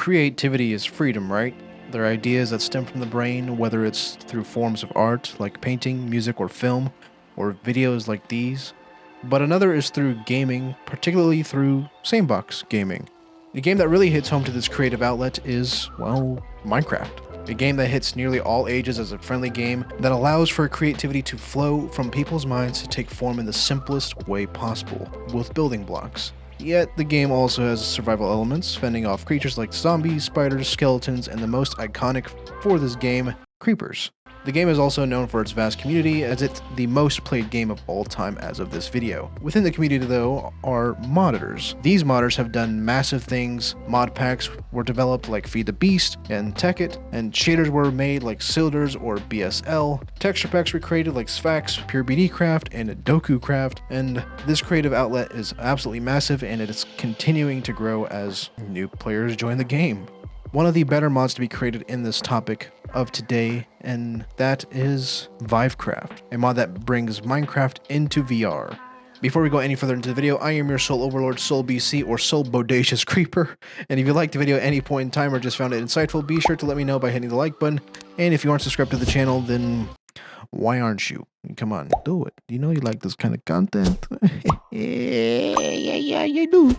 Creativity is freedom, right? There are ideas that stem from the brain, whether it's through forms of art like painting, music, or film, or videos like these. But another is through gaming, particularly through sandbox gaming. The game that really hits home to this creative outlet is, well, Minecraft. A game that hits nearly all ages as a friendly game that allows for creativity to flow from people's minds to take form in the simplest way possible, with building blocks. Yet, the game also has survival elements, fending off creatures like zombies, spiders, skeletons, and the most iconic for this game, creepers. The game is also known for its vast community, as it's the most played game of all time as of this video. Within the community, though, are modders. These modders have done massive things. Mod packs were developed like Feed the Beast and Tekkit, and shaders were made like Silders or BSL. Texture packs were created like Sphax, Pure Vivecraft, and Dokucraft, and this creative outlet is absolutely massive, and it is continuing to grow as new players join the game. One of the better mods to be created in this topic of today, and that is Vivecraft, a mod that brings Minecraft into VR. Before we go any further into the video, I am your Soul Overlord, SoulBC, or Soul Bodacious Creeper, and if you liked the video at any point in time or just found it insightful, be sure to let me know by hitting the like button, and if you aren't subscribed to the channel, then why aren't you? Come on, do it. You know you like this kind of content. yeah, you do.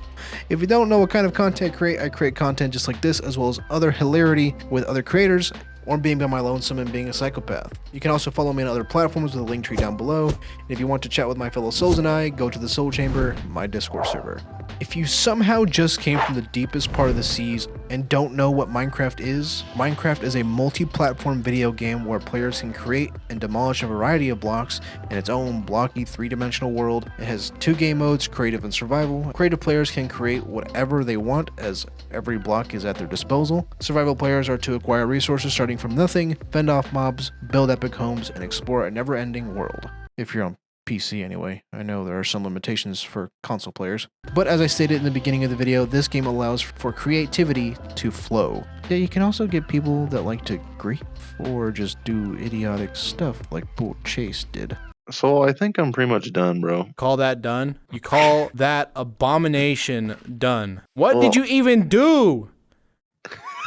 If you don't know what kind of content I create content just like this, as well as other hilarity with other creators, or being by my lonesome and being a psychopath. You can also follow me on other platforms with a link tree down below. And if you want to chat with my fellow souls and I, go to the Soul Chamber, my Discord server. If you somehow just came from the deepest part of the seas and don't know what Minecraft is a multi-platform video game where players can create and demolish a variety of blocks in its own blocky three-dimensional world. It has two game modes, creative and survival. Creative players can create whatever they want as every block is at their disposal. Survival players are to acquire resources starting from nothing, fend off mobs, build epic homes, and explore a never-ending world. If you're on PC anyway. I know there are some limitations for console players. But as I stated in the beginning of the video, this game allows for creativity to flow. Yeah, you can also get people that like to grief or just do idiotic stuff like Pool Chase did. So I think I'm pretty much done, bro. Call that done? You call that abomination done? What did you even do?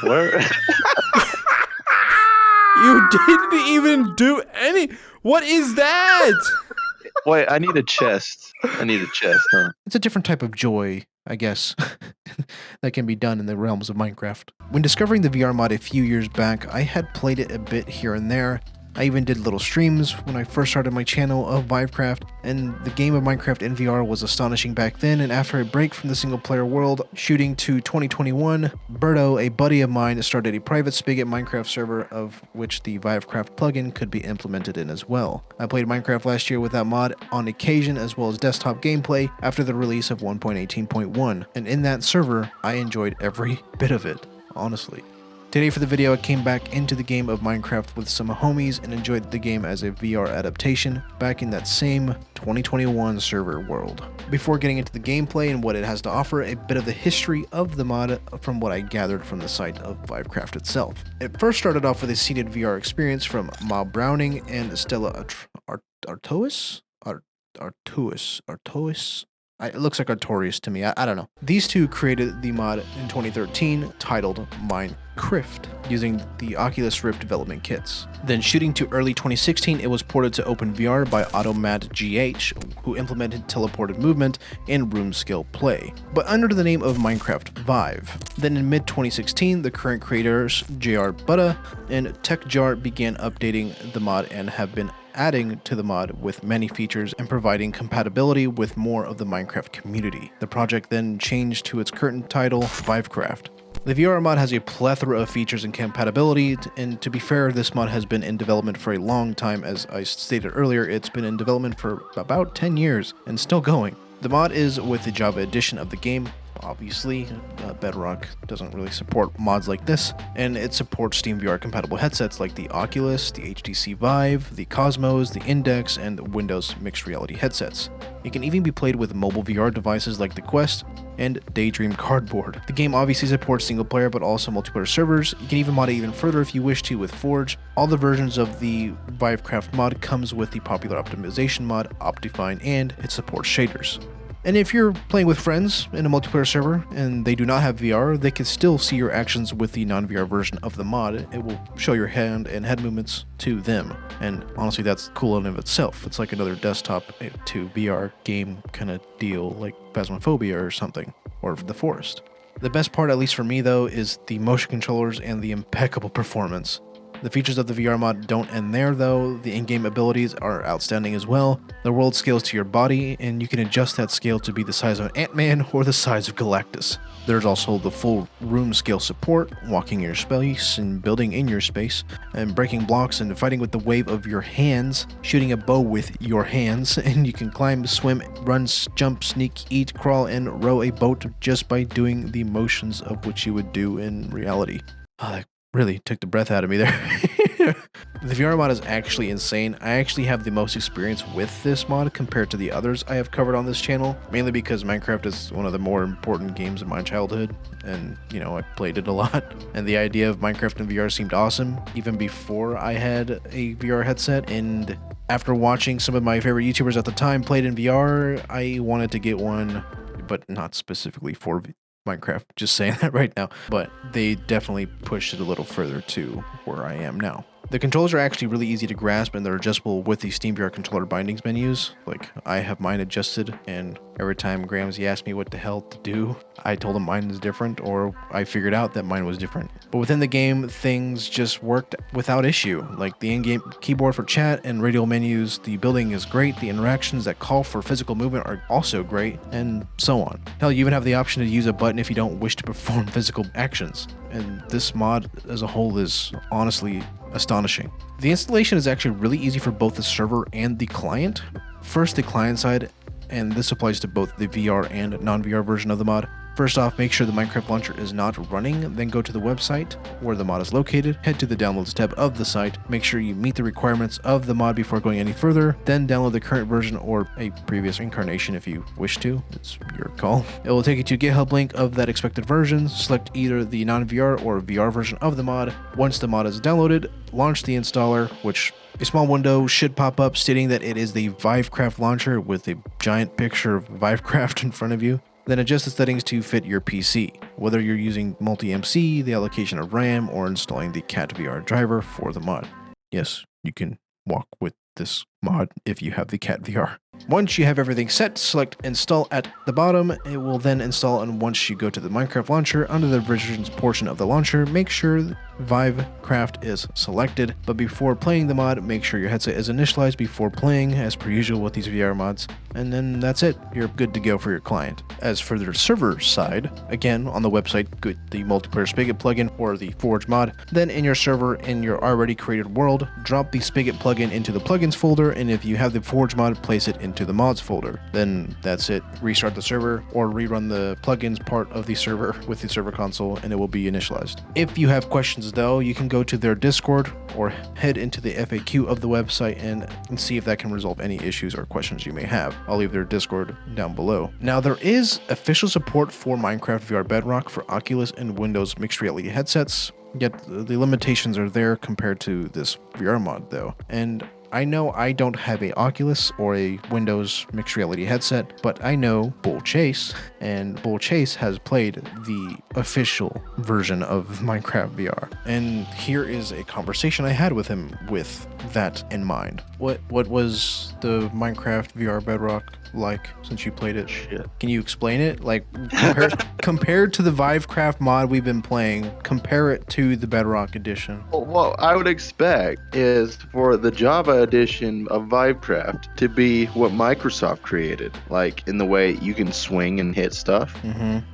Where? You didn't even do any. What is that? Wait, I need a chest. Huh? It's a different type of joy, I guess, that can be done in the realms of Minecraft. When discovering the VR mod a few years back, I had played it a bit here and there. I even did little streams when I first started my channel of Vivecraft, and the game of Minecraft in VR was astonishing back then, and after a break from the single-player world, shooting to 2021, Berto, a buddy of mine, started a private Spigot Minecraft server of which the Vivecraft plugin could be implemented in as well. I played Minecraft last year with that mod on occasion as well as desktop gameplay after the release of 1.18.1, and in that server, I enjoyed every bit of it, honestly. Today for the video, I came back into the game of Minecraft with some homies and enjoyed the game as a VR adaptation back in that same 2021 server world. Before getting into the gameplay and what it has to offer, a bit of the history of the mod from what I gathered from the site of Vivecraft itself. It first started off with a seated VR experience from Mob Browning and Stella Artois? It looks like Artorias to me, I don't know. These two created the mod in 2013 titled Minecraft using the Oculus Rift development kits. Then shooting to early 2016, it was ported to OpenVR by AutomatGH, who implemented teleported movement and room scale play, but under the name of Minecraft Vive. Then in mid-2016, the current creators JR Butta and TechJar began updating the mod and have been adding to the mod with many features and providing compatibility with more of the Minecraft community. The project then changed to its current title, Vivecraft. The VR mod has a plethora of features and compatibility, and to be fair, this mod has been in development for a long time. As I stated earlier, it's been in development for about 10 years and still going. The mod is with the Java edition of the game. Obviously, Bedrock doesn't really support mods like this, and it supports SteamVR compatible headsets like the Oculus, the HTC Vive, the Cosmos, the Index, and Windows mixed reality headsets. It can even be played with mobile VR devices like the Quest and Daydream Cardboard. The game obviously supports single player but also multiplayer servers. You can even mod it even further if you wish to with Forge. All the versions of the Vivecraft mod comes with the popular optimization mod, Optifine, and it supports shaders. And if you're playing with friends in a multiplayer server and they do not have VR, they can still see your actions with the non-VR version of the mod. It will show your hand and head movements to them. And honestly, that's cool in and of itself. It's like another desktop to VR game kind of deal, like Phasmophobia or something, or The Forest. The best part, at least for me though, is the motion controllers and the impeccable performance. The features of the VR mod don't end there though. The in-game abilities are outstanding as well. The world scales to your body, and you can adjust that scale to be the size of an Ant-Man or the size of Galactus. There's also the full room scale support, walking in your space and building in your space, and breaking blocks and fighting with the wave of your hands, shooting a bow with your hands, and you can climb, swim, run, jump, sneak, eat, crawl, and row a boat just by doing the motions of which you would do in reality. That really took the breath out of me there. The VR mod is actually insane. I actually have the most experience with this mod compared to the others I have covered on this channel, mainly because Minecraft is one of the more important games of my childhood, and I played it a lot, and the idea of Minecraft in VR seemed awesome even before I had a VR headset. And after watching some of my favorite YouTubers at the time played in VR, I wanted to get one, but not specifically for Minecraft, just saying that right now, but they definitely pushed it a little further to where I am now. The controllers are actually really easy to grasp, and they're adjustable with the SteamVR controller bindings menus. Like, I have mine adjusted, and every time Gramsy asked me what the hell to do, I told him mine is different, or I figured out that mine was different. But within the game, things just worked without issue. Like the in-game keyboard for chat and radial menus, the building is great, the interactions that call for physical movement are also great, and so on. Hell, you even have the option to use a button if you don't wish to perform physical actions. And this mod as a whole is honestly astonishing. The installation is actually really easy for both the server and the client. First, the client side, and this applies to both the VR and non-VR version of the mod. First off, make sure the Minecraft launcher is not running, then go to the website where the mod is located, head to the downloads tab of the site, make sure you meet the requirements of the mod before going any further, then download the current version or a previous incarnation if you wish to. It's your call. It will take you to a GitHub link of that expected version. Select either the non-VR or VR version of the mod. Once the mod is downloaded, launch the installer, which a small window should pop up stating that it is the Vivecraft launcher with a giant picture of Vivecraft in front of you. Then adjust the settings to fit your PC, whether you're using multi-MC, the allocation of RAM, or installing the Cat VR driver for the mod. Yes, you can walk with this mod if you have the Cat VR. Once you have everything set, select install at the bottom. It will then install, and once you go to the Minecraft launcher, under the versions portion of the launcher, make sure Vivecraft is selected. But before playing the mod, make sure your headset is initialized before playing, as per usual with these VR mods. And then that's it. You're good to go for your client. As for the server side, again, on the website, get the multiplayer Spigot plugin or the Forge mod. Then in your server, in your already created world, drop the Spigot plugin into the plugins folder, and if you have the Forge mod, place it into the mods folder. Then that's it. Restart the server or rerun the plugins part of the server with the server console, and it will be initialized. If you have questions though, you can go to their Discord or head into the FAQ of the website and see if that can resolve any issues or questions you may have. I'll leave their Discord down below. Now, there is official support for Minecraft VR Bedrock for Oculus and Windows mixed reality headsets, yet the limitations are there compared to this VR mod though. And I know I don't have a Oculus or a Windows mixed reality headset, but I know Bull Chase, and Bull Chase has played the official version of Minecraft VR. And here is a conversation I had with him with that in mind. What was the Minecraft VR Bedrock like since you played it? Shit. Can you explain it? Like, compared to the Vivecraft mod we've been playing, compare it to the Bedrock edition. Well, what I would expect is for the Java edition of Vivecraft to be what Microsoft created, like in the way you can swing and hit stuff,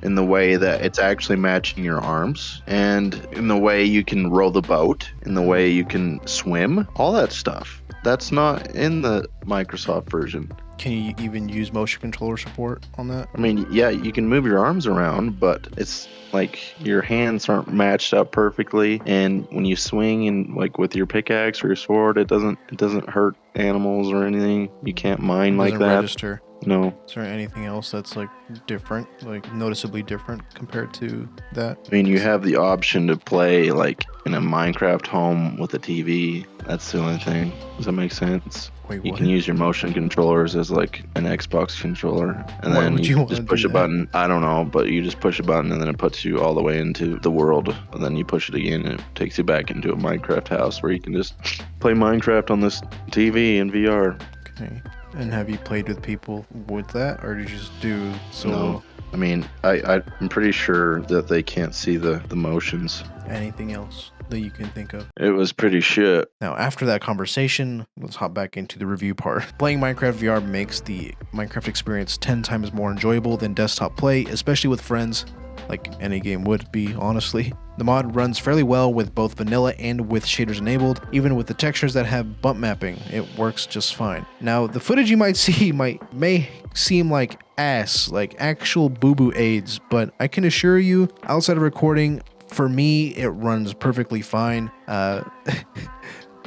in the way that it's actually matching your arms, and in the way you can row the boat, in the way you can swim, all that stuff. That's not in the Microsoft version. Can you even use motion controller support on that? I mean, yeah, you can move your arms around, but it's like your hands aren't matched up perfectly, and when you swing and like with your pickaxe or your sword, it doesn't hurt animals or anything. You can't mine like Doesn't that. register. No. Is there anything else that's like different, like noticeably different compared to that? I mean, you have the option to play like in a Minecraft home with a TV. That's the only thing. Does that make sense? Wait, You what? can use your motion controllers as like an Xbox controller, and Why then would you you just wanna push do a that? button. I don't know, but you just push a button, and then it puts you all the way into the world. And then you push it again, and it takes you back into a Minecraft house where you can just play Minecraft on this TV in VR. Okay. And have you played with people with that, or did you just do solo? No. I mean, I'm pretty sure that they can't see the motions. Anything else that you can think of? It was pretty shit. Now, after that conversation, let's hop back into the review part. Playing Minecraft VR makes the Minecraft experience 10 times more enjoyable than desktop play, especially with friends, like any game would be, honestly. The mod runs fairly well with both vanilla and with shaders enabled. Even with the textures that have bump mapping, it works just fine. Now, the footage you might see may seem like ass, like actual boo-boo aids, but I can assure you, outside of recording, for me, it runs perfectly fine.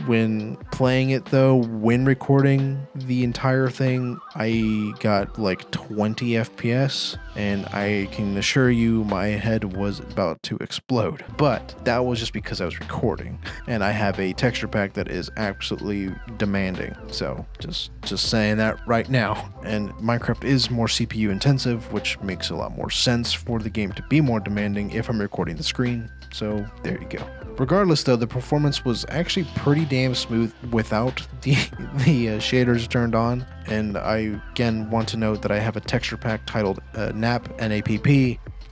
When playing it though, when recording the entire thing, I got like 20 FPS, and I can assure you my head was about to explode. But that was just because I was recording, and I have a texture pack that is absolutely demanding. So just saying that right now. And Minecraft is more CPU intensive, which makes a lot more sense for the game to be more demanding if I'm recording the screen. So there you go. Regardless though, the performance was actually pretty damn smooth without the shaders turned on. And I again want to note that I have a texture pack titled NAP.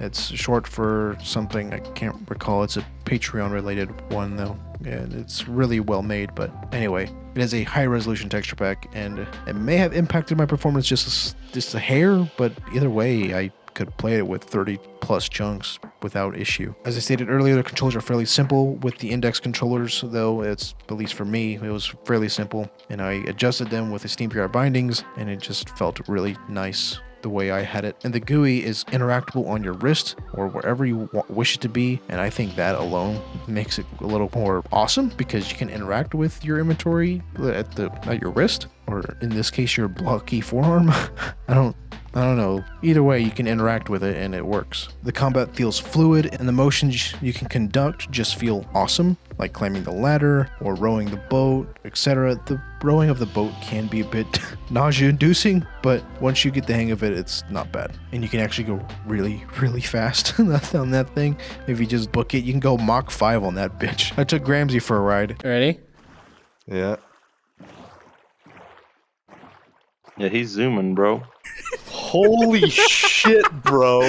It's short for something I can't recall. It's a Patreon related one though, and it's really well made. But anyway, it is a high resolution texture pack, and it may have impacted my performance just a hair, but either way, I could play it with 30 plus chunks without issue. As I stated earlier, the controls are fairly simple. With the index controllers though, it's, at least for me, it was fairly simple, and I adjusted them with the SteamPR bindings, and it just felt really nice the way I had it. And the GUI is interactable on your wrist or wherever you wish it to be, and I think that alone makes it a little more awesome because you can interact with your inventory at your wrist, or in this case your blocky forearm. I don't know. Either way, you can interact with it and it works. The combat feels fluid, and the motions you can conduct just feel awesome, like climbing the ladder or rowing the boat, etc. The rowing of the boat can be a bit nausea-inducing, but once you get the hang of it, it's not bad. And you can actually go really, really fast on that thing. If you just book it, you can go Mach 5 on that bitch. I took Gramsy for a ride. Ready? Yeah. Yeah, he's zooming, bro. Holy shit, bro.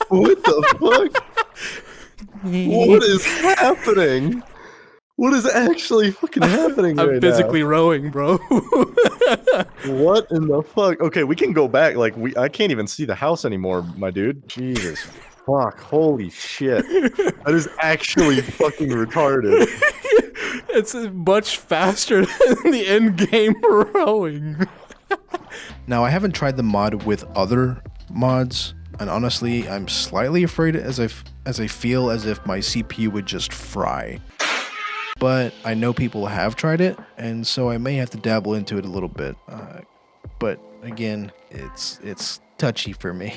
What the fuck? What is happening? What is actually fucking happening right I'm physically rowing, bro. now? What in the fuck? Okay, we can go back. Like, I can't even see the house anymore, my dude. Jesus fuck. Holy shit. That is actually fucking retarded. It's much faster than the in-game rowing. Now, I haven't tried the mod with other mods, and honestly, I'm slightly afraid as I feel as if my CPU would just fry. But I know people have tried it, and so I may have to dabble into it a little bit. But again, it's touchy for me.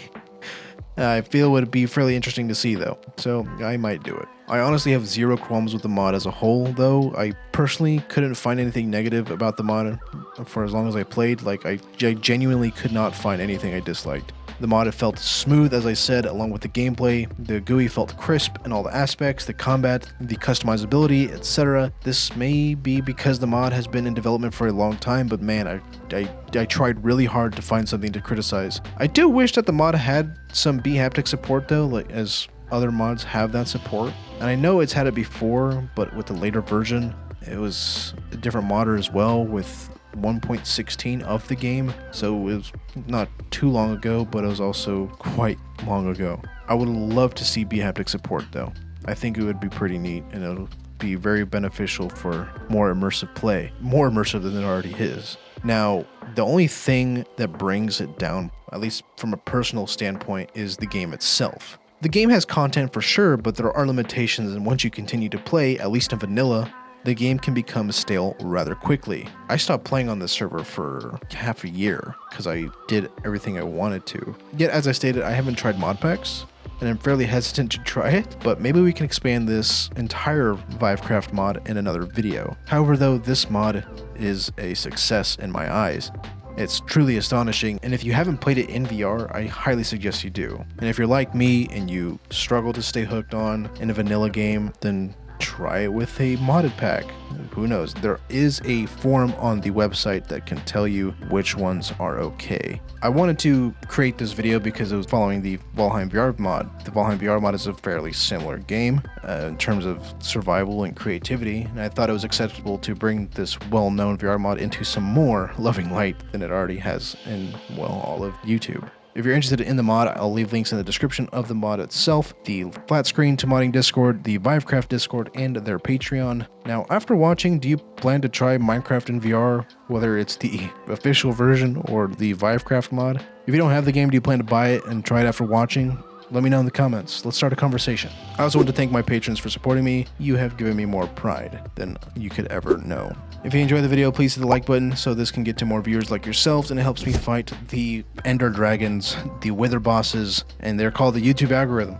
I feel it would be fairly interesting to see though, so I might do it. I honestly have zero qualms with the mod as a whole though. I personally couldn't find anything negative about the mod for as long as I played. Like, I genuinely could not find anything I disliked. The mod felt smooth, as I said, along with the gameplay. The GUI felt crisp in all the aspects, the combat, the customizability, etc. This may be because the mod has been in development for a long time, but man, I tried really hard to find something to criticize. I do wish that the mod had some B-haptic support though, like as other mods have that support. And I know it's had it before, but with the later version, it was a different modder as well with 1.16 of the game, so it was not too long ago, but it was also quite long ago. I would love to see B-haptic support though. I think it would be pretty neat, and it'll be very beneficial for more immersive play, more immersive than it already is. Now, the only thing that brings it down, at least from a personal standpoint, is the game itself. The game has content for sure, but there are limitations, and once you continue to play, at least in vanilla, the game can become stale rather quickly. I stopped playing on this server for half a year because I did everything I wanted to. Yet, as I stated, I haven't tried mod packs, and I'm fairly hesitant to try it, but maybe we can expand this entire Vivecraft mod in another video. However, though, this mod is a success in my eyes. It's truly astonishing, and if you haven't played it in VR, I highly suggest you do. And if you're like me and you struggle to stay hooked on in a vanilla game, then try it with a modded pack. Who knows? There is a forum on the website that can tell you which ones are okay. I wanted to create this video because it was following the Valheim VR mod. The Valheim VR mod is a fairly similar game in terms of survival and creativity, and I thought it was acceptable to bring this well-known VR mod into some more loving light than it already has in, well, all of YouTube. If you're interested in the mod, I'll leave links in the description of the mod itself, the flat screen to modding Discord, the Vivecraft Discord, and their Patreon. Now, after watching, do you plan to try Minecraft in VR, whether it's the official version or the Vivecraft mod? If you don't have the game, do you plan to buy it and try it after watching? Let me know in the comments. Let's start a conversation. I also want to thank my patrons for supporting me. You have given me more pride than you could ever know. If you enjoyed the video, please hit the like button so this can get to more viewers like yourselves, and it helps me fight the Ender Dragons, the Wither Bosses, and they're called the YouTube algorithm.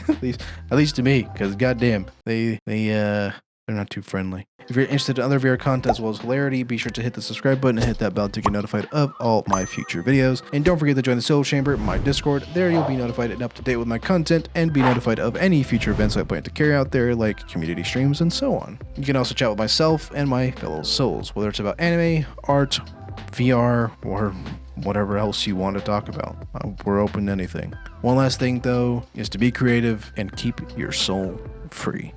at least to me, because goddamn, they're not too friendly. If you're interested in other VR content as well as hilarity, be sure to hit the subscribe button and hit that bell to get notified of all my future videos. And don't forget to join the Soul Chamber, my Discord. There you'll be notified and up to date with my content and be notified of any future events I plan to carry out there, like community streams and so on. You can also chat with myself and my fellow souls, whether it's about anime, art, VR, or whatever else you want to talk about. We're open to anything. One last thing though is to be creative and keep your soul free.